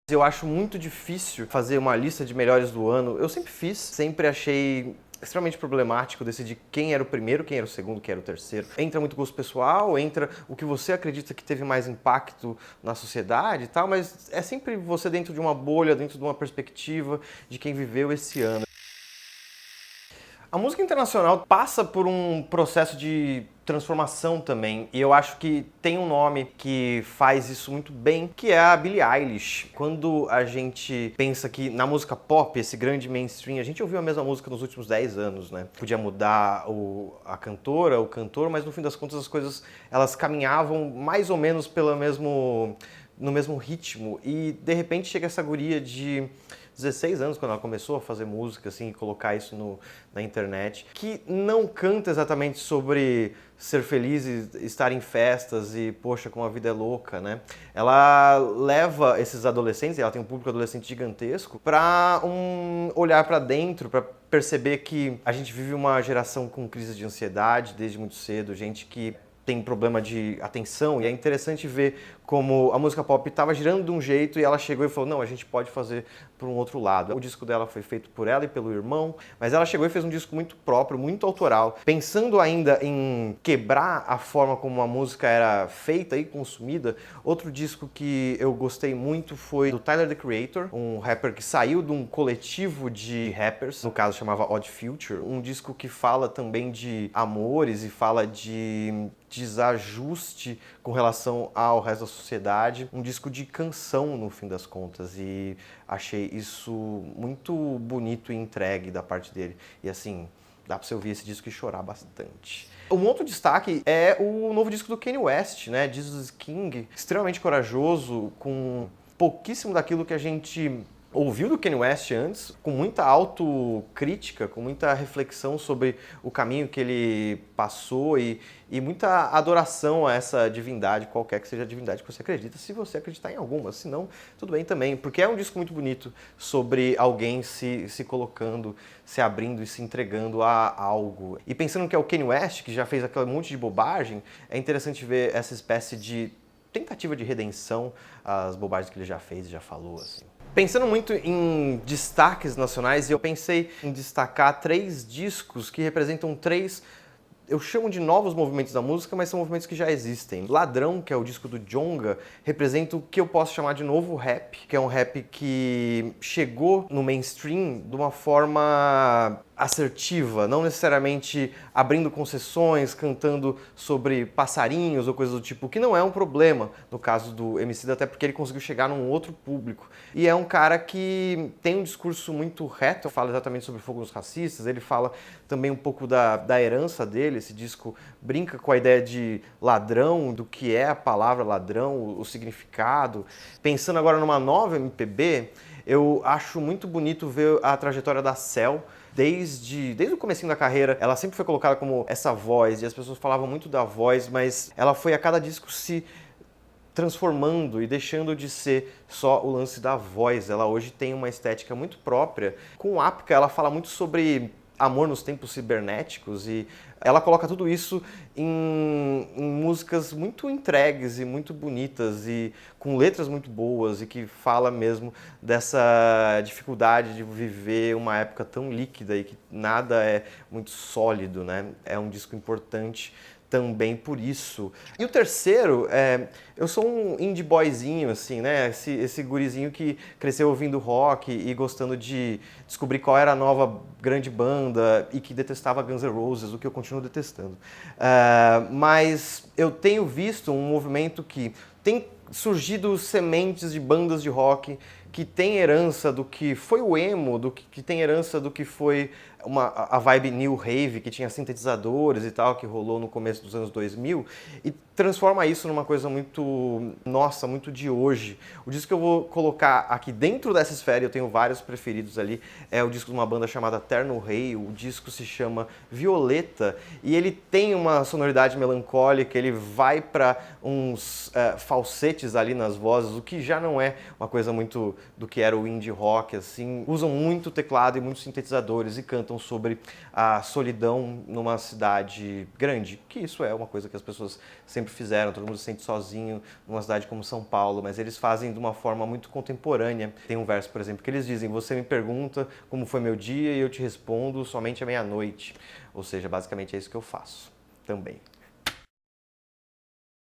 Eu acho muito difícil fazer uma lista de melhores do ano. Eu sempre fiz, sempre achei extremamente problemático decidir quem era o primeiro, quem era o segundo, quem era o terceiro. Entra muito gosto pessoal, entra o que você acredita que teve mais impacto na sociedade e tal, mas é sempre você dentro de uma bolha, dentro de uma perspectiva de quem viveu esse ano. A música internacional passa por um processo de transformação também, e eu acho que tem um nome que faz isso muito bem, que é a Billie Eilish. Quando a gente pensa que na música pop, esse grande mainstream, a gente ouviu a mesma música nos últimos 10 anos, né? Podia mudar a cantora, o cantor, mas no fim das contas as coisas, elas caminhavam mais ou menos no mesmo ritmo, e de repente chega essa guria de 16 anos, quando ela começou a fazer música, assim, colocar isso na internet, que não canta exatamente sobre ser feliz e estar em festas e, poxa, como a vida é louca, né? Ela leva esses adolescentes, e ela tem um público adolescente gigantesco, para olhar para dentro, para perceber que a gente vive uma geração com crise de ansiedade desde muito cedo, gente que tem problema de atenção, e é interessante ver como a música pop estava girando de um jeito e ela chegou e falou, não, a gente pode fazer por um outro lado. O disco dela foi feito por ela e pelo irmão, mas ela chegou e fez um disco muito próprio, muito autoral, pensando ainda em quebrar a forma como a música era feita e consumida. Outro disco que eu gostei muito foi do Tyler, The Creator, um rapper que saiu de um coletivo de rappers, no caso chamava Odd Future, um disco que fala também de amores e fala de desajuste com relação ao resto da sociedade, um disco de canção no fim das contas, e achei isso muito bonito e entregue da parte dele, e assim, dá pra você ouvir esse disco e chorar bastante. Um outro destaque é o novo disco do Kanye West, né, Jesus is King, extremamente corajoso, com pouquíssimo daquilo que a gente ouviu do Kanye West antes, com muita autocrítica, com muita reflexão sobre o caminho que ele passou e muita adoração a essa divindade, qualquer que seja a divindade que você acredita, se você acreditar em alguma, se não, tudo bem também, porque é um disco muito bonito sobre alguém se colocando, se abrindo e se entregando a algo. E pensando que é o Kanye West, que já fez aquele monte de bobagem, é interessante ver essa espécie de tentativa de redenção às bobagens que ele já fez e já falou, assim. Pensando muito em destaques nacionais, eu pensei em destacar 3 discos que representam 3, eu chamo de novos movimentos da música, mas são movimentos que já existem. Ladrão, que é o disco do Djonga, representa o que eu posso chamar de novo rap, que é um rap que chegou no mainstream de uma forma assertiva, não necessariamente abrindo concessões, cantando sobre passarinhos ou coisas do tipo, que não é um problema no caso do Emicida, até porque ele conseguiu chegar num outro público. E é um cara que tem um discurso muito reto, fala exatamente sobre fogo nos racistas, ele fala também um pouco da herança dele, esse disco brinca com a ideia de ladrão, do que é a palavra ladrão, o significado. Pensando agora numa nova MPB, eu acho muito bonito ver a trajetória da Cell. Desde o comecinho da carreira, ela sempre foi colocada como essa voz, e as pessoas falavam muito da voz, mas ela foi a cada disco se transformando e deixando de ser só o lance da voz. Ela hoje tem uma estética muito própria. Com o Ápica, ela fala muito sobre amor nos tempos cibernéticos, e ela coloca tudo isso em músicas muito entregues e muito bonitas e com letras muito boas, e que fala mesmo dessa dificuldade de viver uma época tão líquida e que nada é muito sólido, né? É um disco importante também por isso. E o terceiro, eu sou um indie boyzinho, assim, né? Esse gurizinho que cresceu ouvindo rock e gostando de descobrir qual era a nova grande banda e que detestava Guns N' Roses, o que eu continuo detestando. Mas eu tenho visto um movimento que tem surgido sementes de bandas de rock que tem herança do que foi o emo, que tem herança do que foi a vibe new rave, que tinha sintetizadores e tal, que rolou no começo dos anos 2000, e transforma isso numa coisa muito nossa, muito de hoje. O disco que eu vou colocar aqui dentro dessa esfera, eu tenho vários preferidos ali, é o disco de uma banda chamada Terno Rei. O disco se chama Violeta, e ele tem uma sonoridade melancólica, ele vai para uns falsetes falsetes ali nas vozes, o que já não é uma coisa muito do que era o indie rock, assim. Usam muito teclado e muitos sintetizadores e cantam sobre a solidão numa cidade grande, que isso é uma coisa que as pessoas sempre fizeram, todo mundo se sente sozinho numa cidade como São Paulo, mas eles fazem de uma forma muito contemporânea. Tem um verso, por exemplo, que eles dizem: você me pergunta como foi meu dia e eu te respondo somente à meia-noite. Ou seja, basicamente é isso que eu faço também.